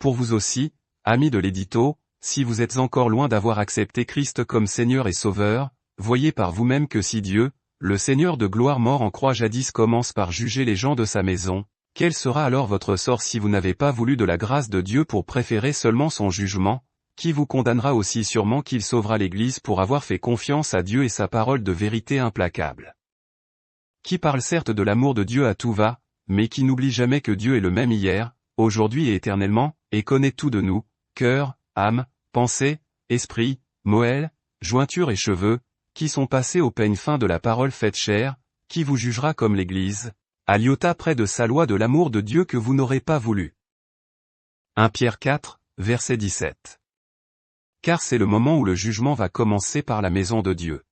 Pour vous aussi, amis de l'édito, si vous êtes encore loin d'avoir accepté Christ comme Seigneur et Sauveur, voyez par vous-même que si Dieu, le Seigneur de gloire mort en croix jadis commence par juger les gens de sa maison, quel sera alors votre sort si vous n'avez pas voulu de la grâce de Dieu pour préférer seulement son jugement, qui vous condamnera aussi sûrement qu'il sauvera l'Église pour avoir fait confiance à Dieu et sa parole de vérité implacable. Qui parle certes de l'amour de Dieu à tout va, mais qui n'oublie jamais que Dieu est le même hier, aujourd'hui et éternellement, et connaît tout de nous, cœur, âme, pensée, esprit, moelle, jointure et cheveux, qui sont passés au peigne fin de la parole faite chair, qui vous jugera comme l'Église, à l'iota près de sa loi de l'amour de Dieu que vous n'aurez pas voulu. 1 Pierre 4, verset 17. Car c'est le moment où le jugement va commencer par la maison de Dieu.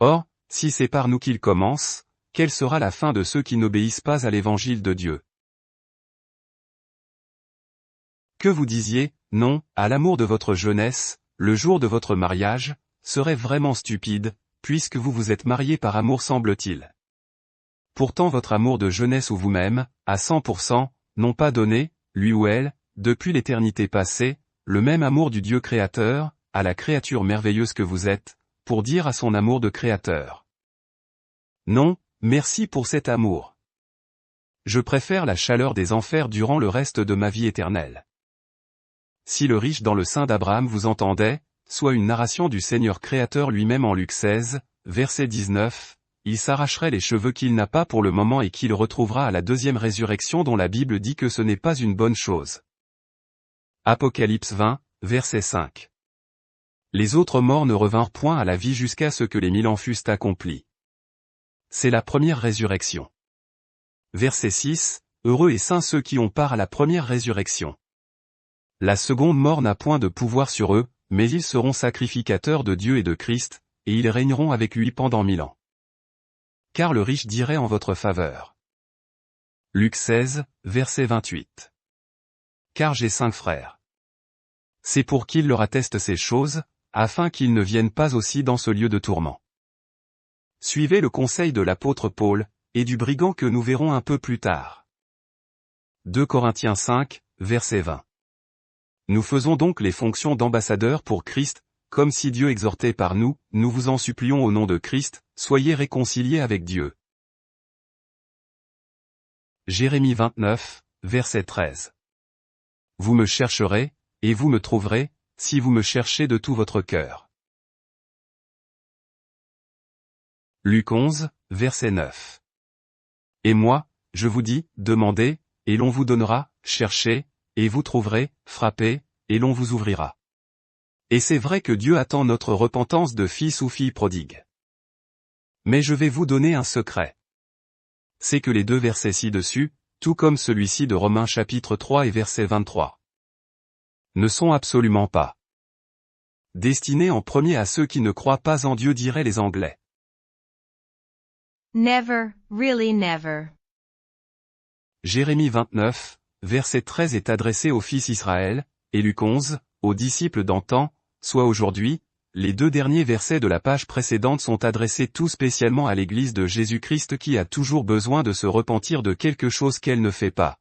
Or, si c'est par nous qu'il commence, quelle sera la fin de ceux qui n'obéissent pas à l'évangile de Dieu? Que vous disiez, non, à l'amour de votre jeunesse, le jour de votre mariage, serait vraiment stupide, puisque vous vous êtes mariés par amour semble-t-il. Pourtant votre amour de jeunesse ou vous-même, à 100%, n'ont pas donné, lui ou elle, depuis l'éternité passée, le même amour du Dieu créateur, à la créature merveilleuse que vous êtes, pour dire à son amour de créateur. Non, merci pour cet amour. Je préfère la chaleur des enfers durant le reste de ma vie éternelle. Si le riche dans le sein d'Abraham vous entendait, soit une narration du Seigneur créateur lui-même en Luc 16, verset 19, il s'arracherait les cheveux qu'il n'a pas pour le moment et qu'il retrouvera à la deuxième résurrection dont la Bible dit que ce n'est pas une bonne chose. Apocalypse 20, verset 5. Les autres morts ne revinrent point à la vie jusqu'à ce que les 1000 ans fussent accomplis. C'est la première résurrection. Verset 6, heureux et saints ceux qui ont part à la première résurrection. La seconde mort n'a point de pouvoir sur eux, mais ils seront sacrificateurs de Dieu et de Christ, et ils régneront avec lui pendant 1000 ans. Car le riche dirait en votre faveur. Luc 16, verset 28. Car j'ai 5 frères. C'est pour qu'il leur atteste ces choses, afin qu'ils ne viennent pas aussi dans ce lieu de tourment. Suivez le conseil de l'apôtre Paul, et du brigand que nous verrons un peu plus tard. 2 Corinthiens 5, verset 20. Nous faisons donc les fonctions d'ambassadeurs pour Christ, comme si Dieu exhortait par nous, nous vous en supplions au nom de Christ, soyez réconciliés avec Dieu. Jérémie 29, verset 13. Vous me chercherez, et vous me trouverez, si vous me cherchez de tout votre cœur. Luc 11, verset 9. Et moi, je vous dis, demandez, et l'on vous donnera, cherchez, et vous trouverez, frappez, et l'on vous ouvrira. Et c'est vrai que Dieu attend notre repentance de fils ou filles prodigues. Mais je vais vous donner un secret. C'est que les 2 versets ci-dessus, tout comme celui-ci de Romains chapitre 3 et verset 23, ne sont absolument pas destinés en premier à ceux qui ne croient pas en Dieu, diraient les Anglais. Never, really never. Jérémie 29, verset 13 est adressé aux fils Israël, et Luc 11, aux disciples d'antan, soit aujourd'hui, les 2 derniers versets de la page précédente sont adressés tout spécialement à l'Église de Jésus-Christ qui a toujours besoin de se repentir de quelque chose qu'elle ne fait pas.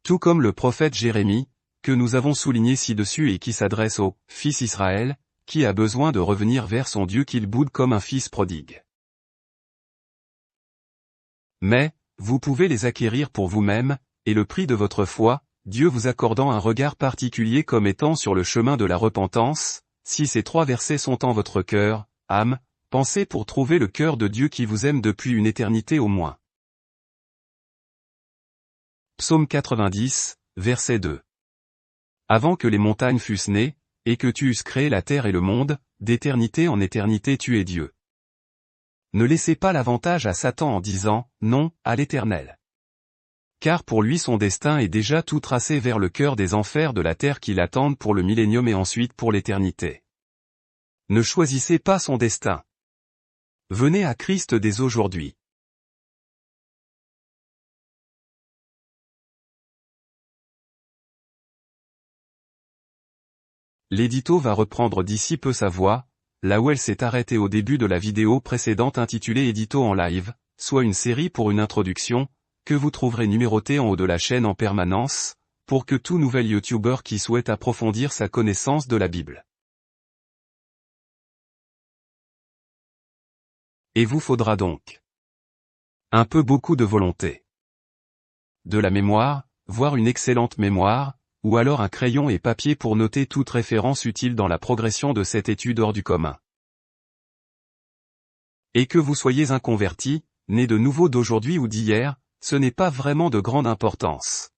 Tout comme le prophète Jérémie, que nous avons souligné ci-dessus et qui s'adresse au « fils Israël », qui a besoin de revenir vers son Dieu qu'il boude comme un fils prodigue. Mais, vous pouvez les acquérir pour vous-même, et le prix de votre foi, Dieu vous accordant un regard particulier comme étant sur le chemin de la repentance, si ces 3 versets sont en votre cœur, âme, pensée pour trouver le cœur de Dieu qui vous aime depuis une éternité au moins. Psaume 90, verset 2. Avant que les montagnes fussent nées, et que tu eusses créé la terre et le monde, d'éternité en éternité tu es Dieu. Ne laissez pas l'avantage à Satan en disant « non » à l'Éternel. Car pour lui son destin est déjà tout tracé vers le cœur des enfers de la terre qui l'attendent pour le millénium et ensuite pour l'éternité. Ne choisissez pas son destin. Venez à Christ dès aujourd'hui. L'édito va reprendre d'ici peu sa voix, là où elle s'est arrêtée au début de la vidéo précédente intitulée Édito en live, soit une série pour une introduction, que vous trouverez numérotée en haut de la chaîne en permanence, pour que tout nouvel YouTuber qui souhaite approfondir sa connaissance de la Bible. Et vous faudra donc un peu beaucoup de volonté, de la mémoire, voire une excellente mémoire, ou alors un crayon et papier pour noter toute référence utile dans la progression de cette étude hors du commun. Et que vous soyez un converti, né de nouveau d'aujourd'hui ou d'hier, ce n'est pas vraiment de grande importance.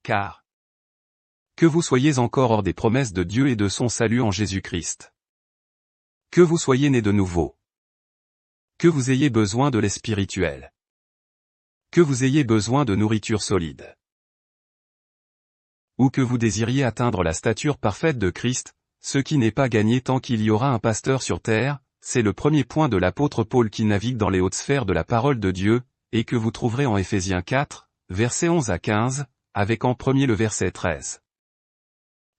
Car que vous soyez encore hors des promesses de Dieu et de son salut en Jésus-Christ. Que vous soyez né de nouveau. Que vous ayez besoin de lait spirituel. Que vous ayez besoin de nourriture solide. Ou que vous désiriez atteindre la stature parfaite de Christ, ce qui n'est pas gagné tant qu'il y aura un pasteur sur terre, c'est le premier point de l'apôtre Paul qui navigue dans les hautes sphères de la parole de Dieu, et que vous trouverez en Éphésiens 4, versets 11 à 15, avec en premier le verset 13.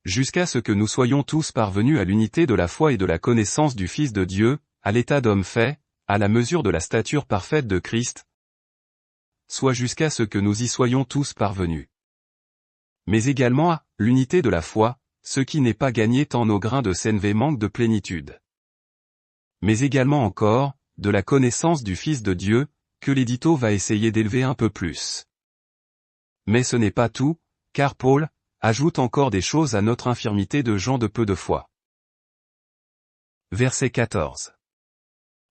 Jusqu'à ce que nous soyons tous parvenus à l'unité de la foi et de la connaissance du Fils de Dieu, à l'état d'homme fait, à la mesure de la stature parfaite de Christ, soit jusqu'à ce que nous y soyons tous parvenus. Mais également à l'unité de la foi, ce qui n'est pas gagné tant nos grains de sénévé manquent de plénitude. Mais également encore, de la connaissance du Fils de Dieu, que l'édito va essayer d'élever un peu plus. Mais ce n'est pas tout, car Paul ajoute encore des choses à notre infirmité de gens de peu de foi. Verset 14.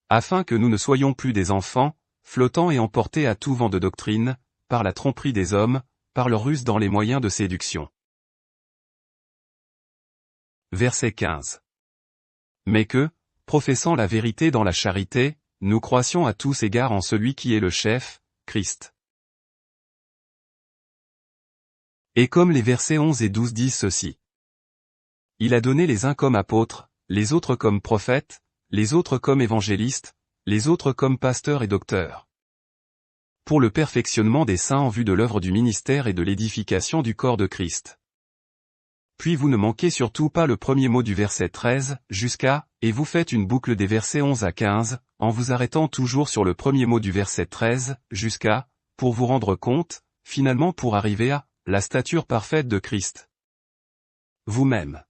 Afin que nous ne soyons plus des enfants, flottant et emportés à tout vent de doctrine, par la tromperie des hommes, par leur ruse dans les moyens de séduction. Verset 15. Mais que, professant la vérité dans la charité, nous croissions à tous égards en celui qui est le chef, Christ. Et comme les versets 11 et 12 disent ceci. Il a donné les uns comme apôtres, les autres comme prophètes, les autres comme évangélistes, les autres comme pasteurs et docteurs. Pour le perfectionnement des saints en vue de l'œuvre du ministère et de l'édification du corps de Christ. Puis vous ne manquez surtout pas le premier mot du verset 13, jusqu'à, et vous faites une boucle des versets 11 à 15, en vous arrêtant toujours sur le premier mot du verset 13, jusqu'à, pour vous rendre compte, finalement pour arriver à, la stature parfaite de Christ. Vous-même.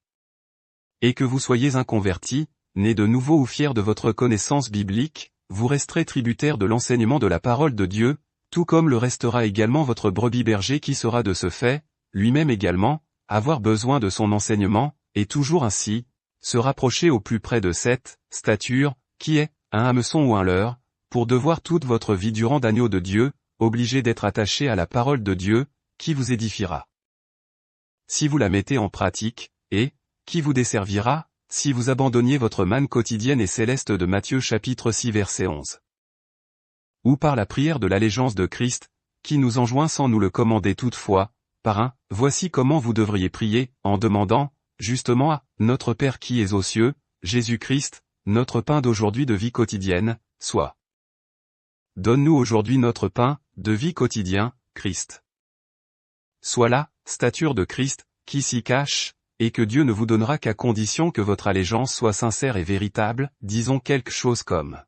Et que vous soyez un converti, né de nouveau ou fier de votre connaissance biblique, vous resterez tributaire de l'enseignement de la parole de Dieu, tout comme le restera également votre brebis berger qui sera de ce fait, lui-même également, avoir besoin de son enseignement, et toujours ainsi, se rapprocher au plus près de cette stature, qui est, un hameçon ou un leurre, pour devoir toute votre vie durant d'agneau de Dieu, obligé d'être attaché à la parole de Dieu, qui vous édifiera. Si vous la mettez en pratique, et, qui vous desservira, si vous abandonniez votre manne quotidienne et céleste de Matthieu chapitre 6 verset 11. Ou par la prière de l'allégeance de Christ, qui nous enjoint sans nous le commander toutefois, par un, voici comment vous devriez prier, en demandant, justement à, notre Père qui es aux cieux, Jésus-Christ, notre pain d'aujourd'hui de vie quotidienne, soit. Donne-nous aujourd'hui notre pain, de vie quotidien, Christ. Soit la, stature de Christ, qui s'y cache, et que Dieu ne vous donnera qu'à condition que votre allégeance soit sincère et véritable, disons quelque chose comme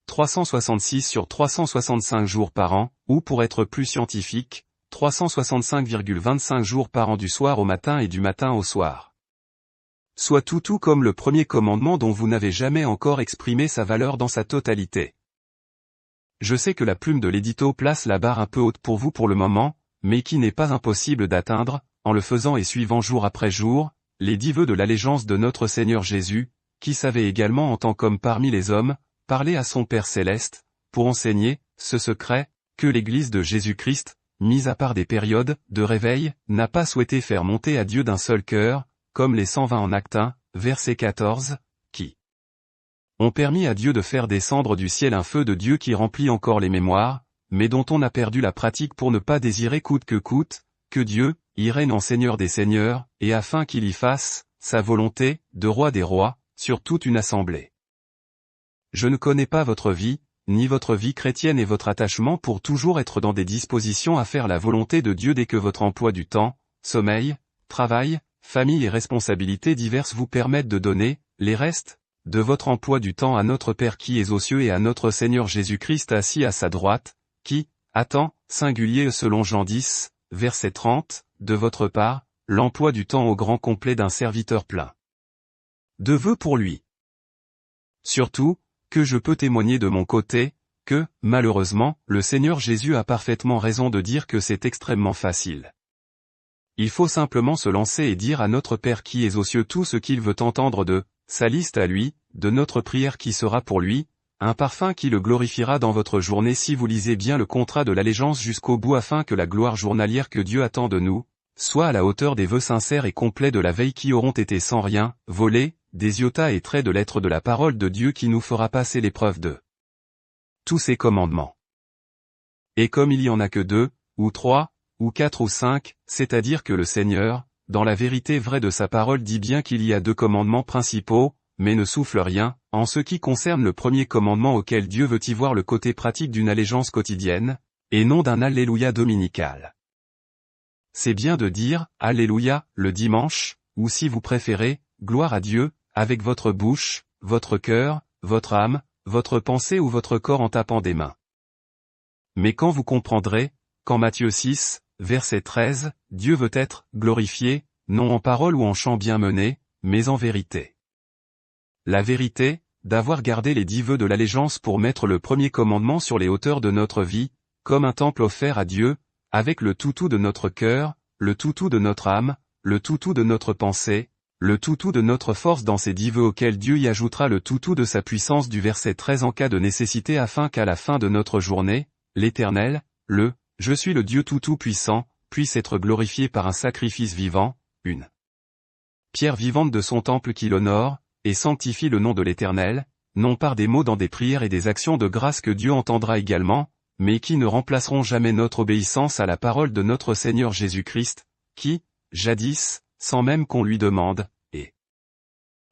366 sur 365 jours par an, ou pour être plus scientifique, 365,25 jours par an du soir au matin et du matin au soir. Soit tout comme le premier commandement dont vous n'avez jamais encore exprimé sa valeur dans sa totalité. Je sais que la plume de l'édito place la barre un peu haute pour vous pour le moment, mais qui n'est pas impossible d'atteindre, en le faisant et suivant jour après jour, les 10 vœux de l'allégeance de notre Seigneur Jésus, qui savait également en tant qu'homme parmi les hommes, parler à son Père Céleste, pour enseigner, ce secret, que l'Église de Jésus-Christ, mise à part des périodes de réveil, n'a pas souhaité faire monter à Dieu d'un seul cœur, comme les 120 en Actes 1, verset 14, qui ont permis à Dieu de faire descendre du ciel un feu de Dieu qui remplit encore les mémoires, mais dont on a perdu la pratique pour ne pas désirer coûte que Dieu, y règne en Seigneur des Seigneurs, et afin qu'il y fasse, sa volonté, de roi des rois, sur toute une assemblée. Je ne connais pas votre vie, ni votre vie chrétienne et votre attachement pour toujours être dans des dispositions à faire la volonté de Dieu dès que votre emploi du temps, sommeil, travail, famille et responsabilités diverses vous permettent de donner, les restes, de votre emploi du temps à notre Père qui est aux cieux et à notre Seigneur Jésus-Christ assis à sa droite, qui attend, singulier selon Jean 10, verset 30, de votre part, l'emploi du temps au grand complet d'un serviteur plein de vœux pour lui. Surtout, que je peux témoigner de mon côté, que, malheureusement, le Seigneur Jésus a parfaitement raison de dire que c'est extrêmement facile. Il faut simplement se lancer et dire à notre Père qui est aux cieux tout ce qu'il veut entendre de sa liste à lui, de notre prière qui sera pour lui, un parfum qui le glorifiera dans votre journée si vous lisez bien le contrat de l'allégeance jusqu'au bout afin que la gloire journalière que Dieu attend de nous, soit à la hauteur des vœux sincères et complets de la veille qui auront été sans rien, volés, des iota et traits de l'être de la parole de Dieu qui nous fera passer l'épreuve de tous ces commandements. Et comme il y en a que 2, ou 3, ou 4 ou 5, c'est-à-dire que le Seigneur, dans la vérité vraie de sa parole dit bien qu'il y a 2 commandements principaux, mais ne souffle rien, en ce qui concerne le premier commandement auquel Dieu veut y voir le côté pratique d'une allégeance quotidienne, et non d'un Alléluia dominical. C'est bien de dire « Alléluia » le dimanche, ou si vous préférez, « Gloire à Dieu », avec votre bouche, votre cœur, votre âme, votre pensée ou votre corps en tapant des mains. Mais quand vous comprendrez, qu'en Matthieu 6, verset 13, Dieu veut être glorifié, non en parole ou en chant bien mené, mais en vérité. La vérité, d'avoir gardé les 10 vœux de l'allégeance pour mettre le premier commandement sur les hauteurs de notre vie, comme un temple offert à Dieu, avec le toutou de notre cœur, le toutou de notre âme, le toutou de notre pensée, le toutou de notre force dans ces 10 vœux auxquels Dieu y ajoutera le toutou de sa puissance du verset 13 en cas de nécessité afin qu'à la fin de notre journée, l'Éternel, le « Je suis le Dieu tout-puissant » puisse être glorifié par un sacrifice vivant, une pierre vivante de son temple qui l'honore, et sanctifie le nom de l'Éternel, non par des mots dans des prières et des actions de grâce que Dieu entendra également, mais qui ne remplaceront jamais notre obéissance à la parole de notre Seigneur Jésus-Christ, qui, jadis, sans même qu'on lui demande, et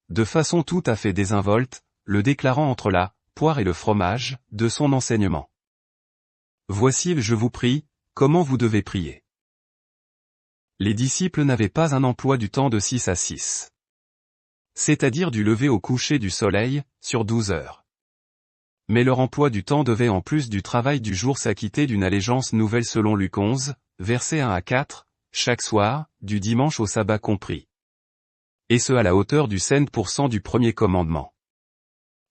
de façon tout à fait désinvolte, le déclarant entre la poire et le fromage, de son enseignement. Voici, je vous prie, comment vous devez prier. Les disciples n'avaient pas un emploi du temps de 6 à 6. C'est-à-dire du lever au coucher du soleil, sur 12 heures. Mais leur emploi du temps devait en plus du travail du jour s'acquitter d'une allégeance nouvelle selon Luc 11, versets 1 à 4, chaque soir, du dimanche au sabbat compris. Et ce à la hauteur du 5% du premier commandement.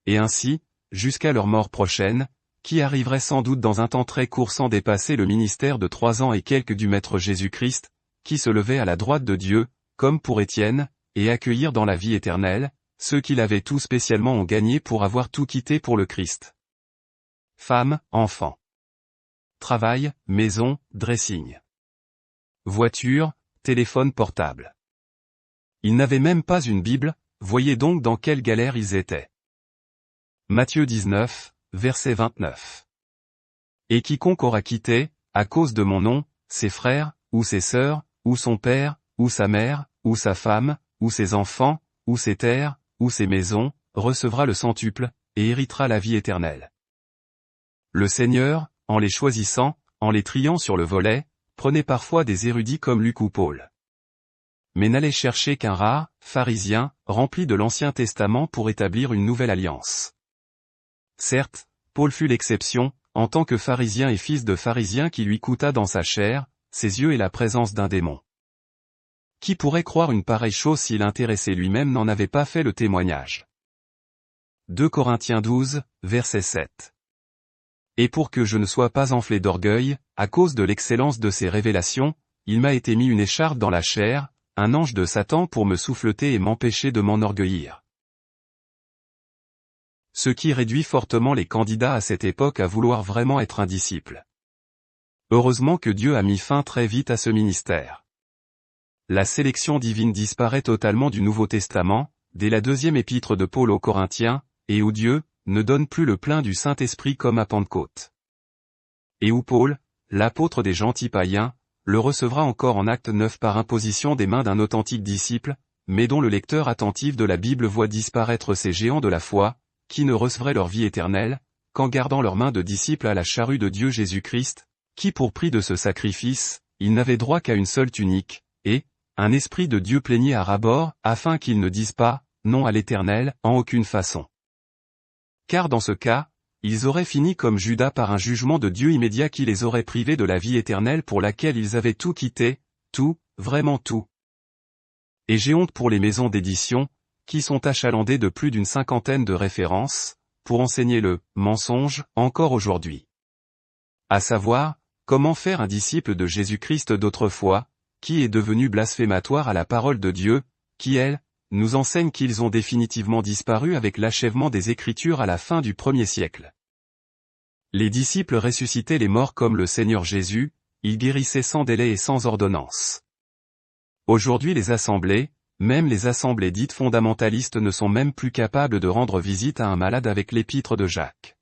Et ainsi, jusqu'à leur mort prochaine, qui arriverait sans doute dans un temps très court sans dépasser le ministère de 3 ans et quelques du Maître Jésus-Christ, qui se levait à la droite de Dieu, comme pour Étienne, et accueillir dans la vie éternelle, ceux qui l'avaient tout spécialement ont gagné pour avoir tout quitté pour le Christ. Femmes, enfants. Travail, maison, dressing. Voiture, téléphone portable. Ils n'avaient même pas une Bible, voyez donc dans quelle galère ils étaient. Matthieu 19, verset 29. Et quiconque aura quitté, à cause de mon nom, ses frères, ou ses sœurs, ou son père, ou sa mère, ou sa femme, ou ses enfants, ou ses terres, ou ses maisons, recevra le centuple, et héritera la vie éternelle. Le Seigneur, en les choisissant, en les triant sur le volet, prenait parfois des érudits comme Luc ou Paul. Mais n'allait chercher qu'un rare, pharisien, rempli de l'Ancien Testament pour établir une nouvelle alliance. Certes, Paul fut l'exception, en tant que pharisien et fils de pharisien qui lui coûta dans sa chair, ses yeux et la présence d'un démon. Qui pourrait croire une pareille chose si l'intéressé lui-même n'en avait pas fait le témoignage? 2 Corinthiens 12, verset 7. Et pour que je ne sois pas enflé d'orgueil, à cause de l'excellence de ces révélations, il m'a été mis une écharpe dans la chair, un ange de Satan pour me souffleter et m'empêcher de m'enorgueillir. Ce qui réduit fortement les candidats à cette époque à vouloir vraiment être un disciple. Heureusement que Dieu a mis fin très vite à ce ministère. La sélection divine disparaît totalement du Nouveau Testament, dès la 2e épître de Paul aux Corinthiens, et où Dieu ne donne plus le plein du Saint-Esprit comme à Pentecôte. Et où Paul, l'apôtre des gentils païens, le recevra encore en acte 9 par imposition des mains d'un authentique disciple, mais dont le lecteur attentif de la Bible voit disparaître ces géants de la foi, qui ne recevraient leur vie éternelle, qu'en gardant leurs mains de disciples à la charrue de Dieu Jésus-Christ, qui pour prix de ce sacrifice, ils n'avaient droit qu'à une seule tunique, et un esprit de Dieu plaignait à ras-bord, afin qu'ils ne disent pas, non à l'Éternel, en aucune façon. Car dans ce cas, ils auraient fini comme Judas par un jugement de Dieu immédiat qui les aurait privés de la vie éternelle pour laquelle ils avaient tout quitté, tout, vraiment tout. Et j'ai honte pour les maisons d'édition, qui sont achalandées de plus d'une cinquantaine de références, pour enseigner le mensonge encore aujourd'hui. À savoir, comment faire un disciple de Jésus-Christ d'autrefois, qui est devenu blasphématoire à la parole de Dieu, qui elle, nous enseigne qu'ils ont définitivement disparu avec l'achèvement des Écritures à la fin du 1er siècle. Les disciples ressuscitaient les morts comme le Seigneur Jésus, ils guérissaient sans délai et sans ordonnance. Aujourd'hui les assemblées, même les assemblées dites fondamentalistes ne sont même plus capables de rendre visite à un malade avec l'épître de Jacques.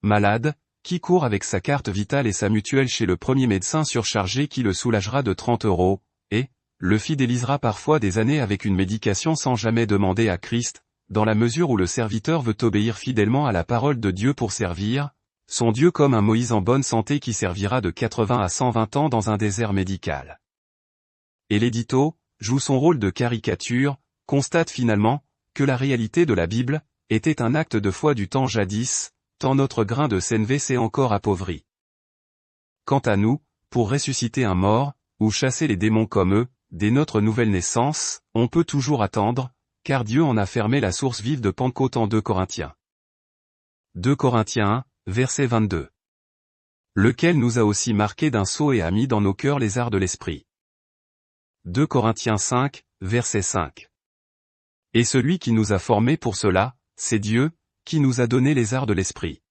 Malade, qui court avec sa carte vitale et sa mutuelle chez le premier médecin surchargé qui le soulagera de 30 €, et le fidélisera parfois des années avec une médication sans jamais demander à Christ, dans la mesure où le serviteur veut obéir fidèlement à la parole de Dieu pour servir, son Dieu comme un Moïse en bonne santé qui servira de 80 à 120 ans dans un désert médical. Et l'édito joue son rôle de caricature, constate finalement que la réalité de la Bible était un acte de foi du temps jadis, tant notre grain de CNV s'est encore appauvri. Quant à nous, pour ressusciter un mort, ou chasser les démons comme eux, dès notre nouvelle naissance, on peut toujours attendre, car Dieu en a fermé la source vive de Pentecôte en 2 Corinthiens. 2 Corinthiens 1, verset 22. Lequel nous a aussi marqué d'un sceau et a mis dans nos cœurs les arts de l'esprit. 2 Corinthiens 5, verset 5. Et celui qui nous a formés pour cela, c'est Dieu, qui nous a donné les arts de l'esprit.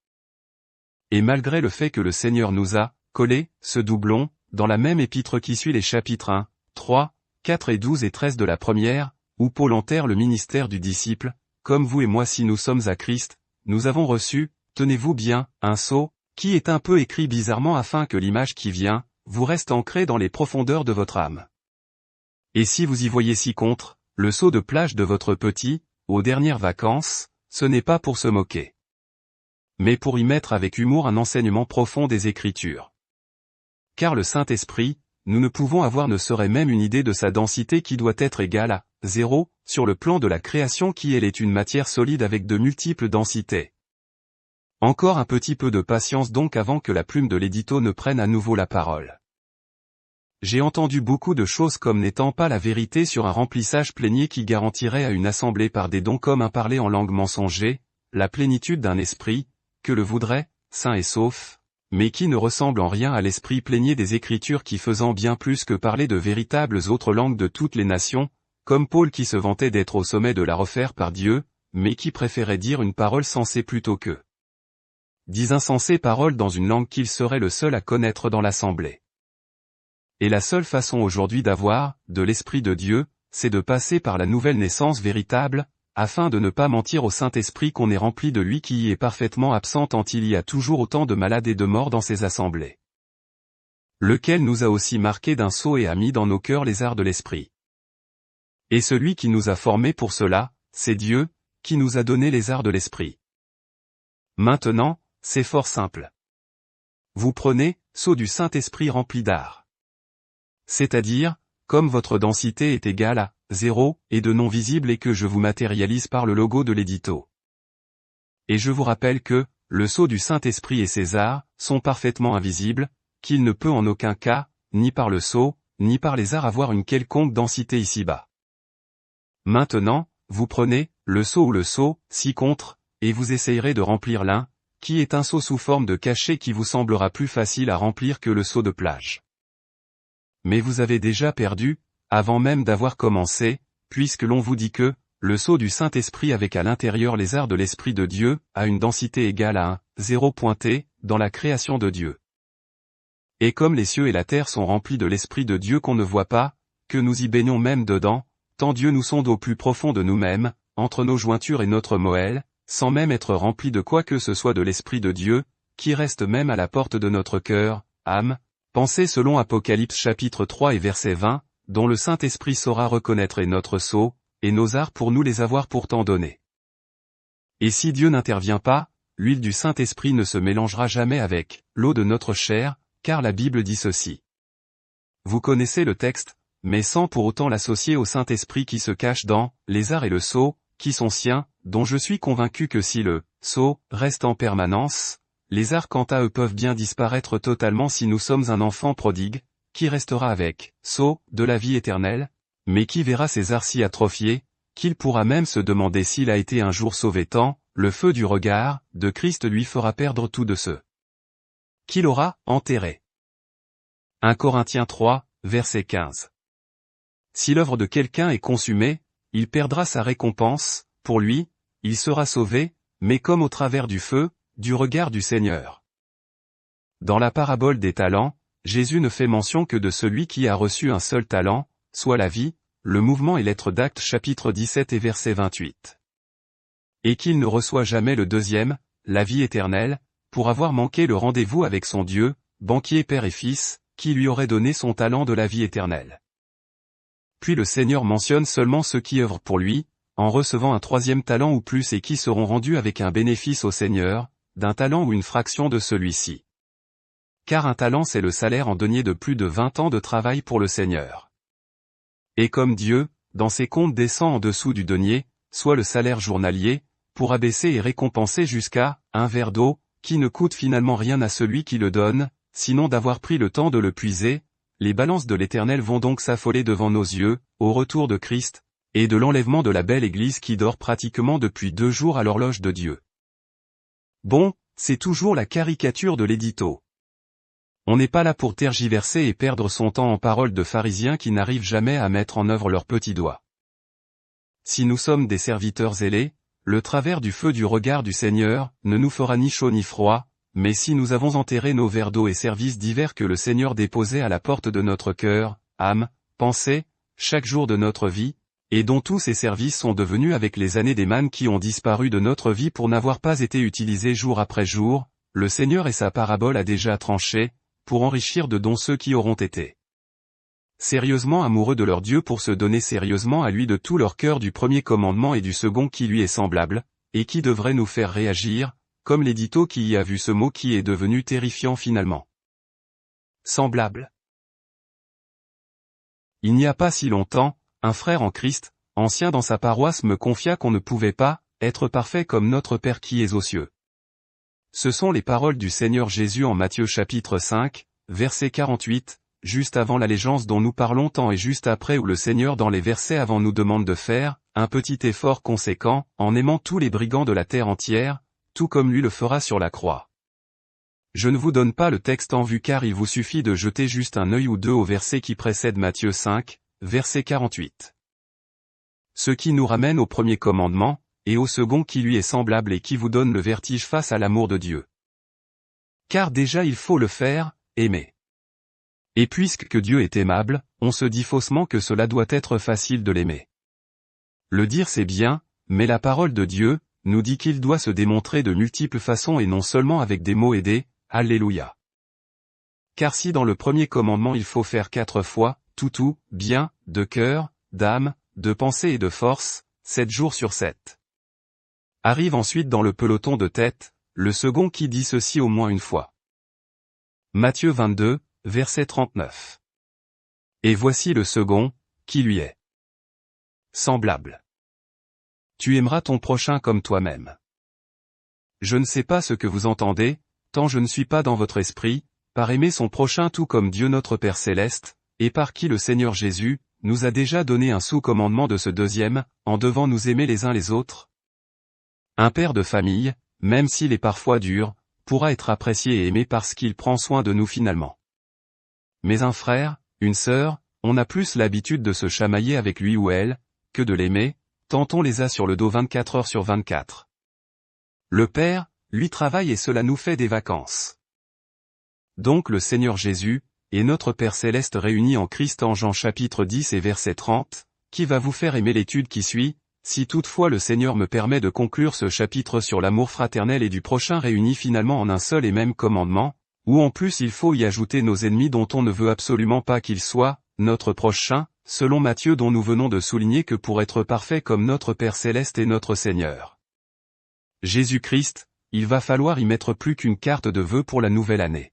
Et malgré le fait que le Seigneur nous a collé ce doublon, dans la même épître qui suit les chapitres 1, 3, 4 et 12 et 13 de la première, où Paul enterre le ministère du disciple, comme vous et moi si nous sommes à Christ, nous avons reçu, tenez-vous bien, un sceau, qui est un peu écrit bizarrement afin que l'image qui vient, vous reste ancrée dans les profondeurs de votre âme. Et si vous y voyez ci-contre, le sceau de plage de votre petit, aux dernières vacances, ce n'est pas pour se moquer, mais pour y mettre avec humour un enseignement profond des Écritures. Car le Saint-Esprit, nous ne pouvons avoir ne serait même une idée de sa densité qui doit être égale à 0, sur le plan de la création qui elle est une matière solide avec de multiples densités. Encore un petit peu de patience donc avant que la plume de l'édito ne prenne à nouveau la parole. J'ai entendu beaucoup de choses comme n'étant pas la vérité sur un remplissage plénier qui garantirait à une assemblée par des dons comme un parler en langue mensonger, la plénitude d'un esprit, que le voudrait, sain et sauf, mais qui ne ressemble en rien à l'esprit plénier des Écritures qui faisant bien plus que parler de véritables autres langues de toutes les nations, comme Paul qui se vantait d'être au sommet de la refaire par Dieu, mais qui préférait dire une parole sensée plutôt que 10 insensées paroles dans une langue qu'il serait le seul à connaître dans l'assemblée. Et la seule façon aujourd'hui d'avoir, de l'Esprit de Dieu, c'est de passer par la nouvelle naissance véritable, afin de ne pas mentir au Saint-Esprit qu'on est rempli de lui qui y est parfaitement absent tant il y a toujours autant de malades et de morts dans ces assemblées. Lequel nous a aussi marqué d'un sceau et a mis dans nos cœurs les arts de l'Esprit. Et celui qui nous a formés pour cela, c'est Dieu, qui nous a donné les arts de l'Esprit. Maintenant, c'est fort simple. Vous prenez, sceau du Saint-Esprit rempli d'arts. C'est-à-dire, comme votre densité est égale à 0, et de non visible et que je vous matérialise par le logo de l'édito. Et je vous rappelle que, le sceau du Saint-Esprit et ses arts, sont parfaitement invisibles, qu'il ne peut en aucun cas, ni par le sceau, ni par les arts avoir une quelconque densité ici-bas. Maintenant, vous prenez, le sceau ou le sceau, ci-contre, et vous essayerez de remplir l'un, qui est un sceau sous forme de cachet qui vous semblera plus facile à remplir que le sceau de plage. Mais vous avez déjà perdu, avant même d'avoir commencé, puisque l'on vous dit que, le sceau du Saint-Esprit avec à l'intérieur les arts de l'Esprit de Dieu, a une densité égale à 1, 0 pointé, dans la création de Dieu. Et comme les cieux et la terre sont remplis de l'Esprit de Dieu qu'on ne voit pas, que nous y baignons même dedans, tant Dieu nous sonde au plus profond de nous-mêmes, entre nos jointures et notre moelle, sans même être remplis de quoi que ce soit de l'Esprit de Dieu, qui reste même à la porte de notre cœur, âme, pensée selon Apocalypse chapitre 3 et verset 20, dont le Saint-Esprit saura reconnaître est notre sceau, et nos arts pour nous les avoir pourtant donnés. Et si Dieu n'intervient pas, l'huile du Saint-Esprit ne se mélangera jamais avec l'eau de notre chair, car la Bible dit ceci. Vous connaissez le texte, mais sans pour autant l'associer au Saint-Esprit qui se cache dans les arts et le sceau, qui sont siens, dont je suis convaincu que si le sceau reste en permanence, les arts quant à eux peuvent bien disparaître totalement si nous sommes un enfant prodigue, qui restera avec sceau de la vie éternelle, mais qui verra ses arts si atrophiés, qu'il pourra même se demander s'il a été un jour sauvé tant, le feu du regard de Christ lui fera perdre tout de ceux qu'il aura enterrés. 1 Corinthiens 3, verset 15. Si l'œuvre de quelqu'un est consumée, il perdra sa récompense, pour lui, il sera sauvé, mais comme au travers du feu, du regard du Seigneur. Dans la parabole des talents, Jésus ne fait mention que de celui qui a reçu un seul talent, soit la vie, le mouvement et l'être d'Actes chapitre 17 et verset 28. Et qu'il ne reçoit jamais le deuxième, la vie éternelle, pour avoir manqué le rendez-vous avec son Dieu, banquier Père et Fils, qui lui aurait donné son talent de la vie éternelle. Puis le Seigneur mentionne seulement ceux qui œuvrent pour lui, en recevant un troisième talent ou plus et qui seront rendus avec un bénéfice au Seigneur, d'un talent ou une fraction de celui-ci. Car un talent c'est le salaire en denier de plus de 20 ans de travail pour le Seigneur. Et comme Dieu, dans ses comptes descend en dessous du denier, soit le salaire journalier, pour abaisser et récompenser jusqu'à un verre d'eau, qui ne coûte finalement rien à celui qui le donne, sinon d'avoir pris le temps de le puiser, les balances de l'Éternel vont donc s'affoler devant nos yeux, au retour de Christ, et de l'enlèvement de la belle Église qui dort pratiquement depuis 2 jours à l'horloge de Dieu. Bon, c'est toujours la caricature de l'édito. On n'est pas là pour tergiverser et perdre son temps en paroles de pharisiens qui n'arrivent jamais à mettre en œuvre leurs petits doigts. Si nous sommes des serviteurs zélés, le travers du feu du regard du Seigneur ne nous fera ni chaud ni froid, mais si nous avons enterré nos verres d'eau et services divers que le Seigneur déposait à la porte de notre cœur, âme, pensée, chaque jour de notre vie, et dont tous ces services sont devenus avec les années des mannes qui ont disparu de notre vie pour n'avoir pas été utilisés jour après jour, le Seigneur et sa parabole a déjà tranché, pour enrichir de dons ceux qui auront été sérieusement amoureux de leur Dieu pour se donner sérieusement à lui de tout leur cœur du premier commandement et du second qui lui est semblable, et qui devrait nous faire réagir, comme l'édito qui y a vu ce mot qui est devenu terrifiant finalement. Semblable. Il n'y a pas si longtemps, un frère en Christ, ancien dans sa paroisse me confia qu'on ne pouvait pas être parfait comme notre Père qui est aux cieux. Ce sont les paroles du Seigneur Jésus en Matthieu chapitre 5, verset 48, juste avant l'allégeance dont nous parlons tant et juste après où le Seigneur dans les versets avant nous demande de faire un petit effort conséquent, en aimant tous les brigands de la terre entière, tout comme lui le fera sur la croix. Je ne vous donne pas le texte en vue car il vous suffit de jeter juste un œil ou deux au verset qui précède Matthieu 5, verset 48. Ce qui nous ramène au premier commandement, et au second qui lui est semblable et qui vous donne le vertige face à l'amour de Dieu. Car déjà il faut le faire, aimer. Et puisque Dieu est aimable, on se dit faussement que cela doit être facile de l'aimer. Le dire c'est bien, mais la parole de Dieu nous dit qu'il doit se démontrer de multiples façons et non seulement avec des mots et des « Alléluia ». Car si dans le premier commandement il faut faire 4 fois, tout, bien, de cœur, d'âme, de pensée et de force, 7 jours sur 7. Arrive ensuite dans le peloton de tête, le second qui dit ceci au moins une fois. Matthieu 22, verset 39. Et voici le second, qui lui est semblable. Tu aimeras ton prochain comme toi-même. Je ne sais pas ce que vous entendez, tant je ne suis pas dans votre esprit, par aimer son prochain tout comme Dieu notre Père Céleste, et par qui le Seigneur Jésus nous a déjà donné un sous-commandement de ce deuxième, en devant nous aimer les uns les autres. Un père de famille, même s'il est parfois dur, pourra être apprécié et aimé parce qu'il prend soin de nous finalement. Mais un frère, une sœur, on a plus l'habitude de se chamailler avec lui ou elle, que de l'aimer, tant on les a sur le dos 24 heures sur 24. Le Père, lui travaille et cela nous fait des vacances. Donc le Seigneur Jésus, et notre Père Céleste réunis en Christ en Jean chapitre 10 et verset 30, qui va vous faire aimer l'étude qui suit, si toutefois le Seigneur me permet de conclure ce chapitre sur l'amour fraternel et du prochain réuni finalement en un seul et même commandement, où en plus il faut y ajouter nos ennemis dont on ne veut absolument pas qu'ils soient, notre prochain, selon Matthieu dont nous venons de souligner que pour être parfait comme notre Père Céleste et notre Seigneur Jésus-Christ, il va falloir y mettre plus qu'une carte de vœux pour la nouvelle année.